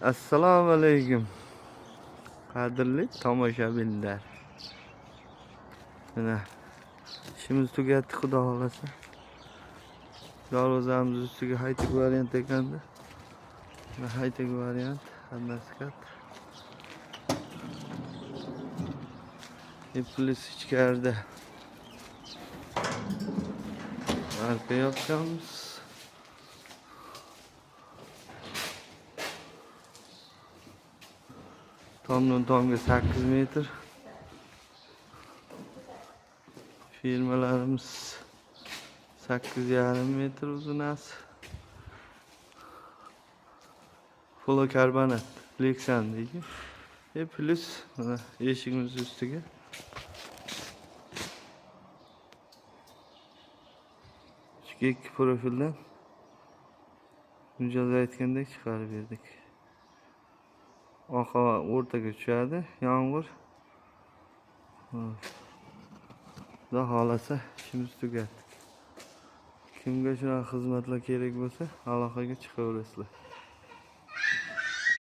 Assalomu alaykum. Qadrli tomoshabinlar. Mana ishimiz tugatdi, xudo xolasa. Darvozamiz ustiga high-tech variant ekanda. Mana high-tech variant, hammasi katta. Plus ichkarida arka yopganmiz. Tomdan tomga 8 metr. Firmalarimiz 8,5 metr uzunasi. Fluorokarbonat, Lexan deydi. Plus mana eshigimiz ustiga ikki profildan mijoz aytgandek chiqarib berdik. Orqa o'rtaga tushadi yomg'ir. Xudo xolasa ishimiz tugatdi. Kimga shunaqa xizmatlar kerak bo'lsa, aloqaga chiqaverasizlar.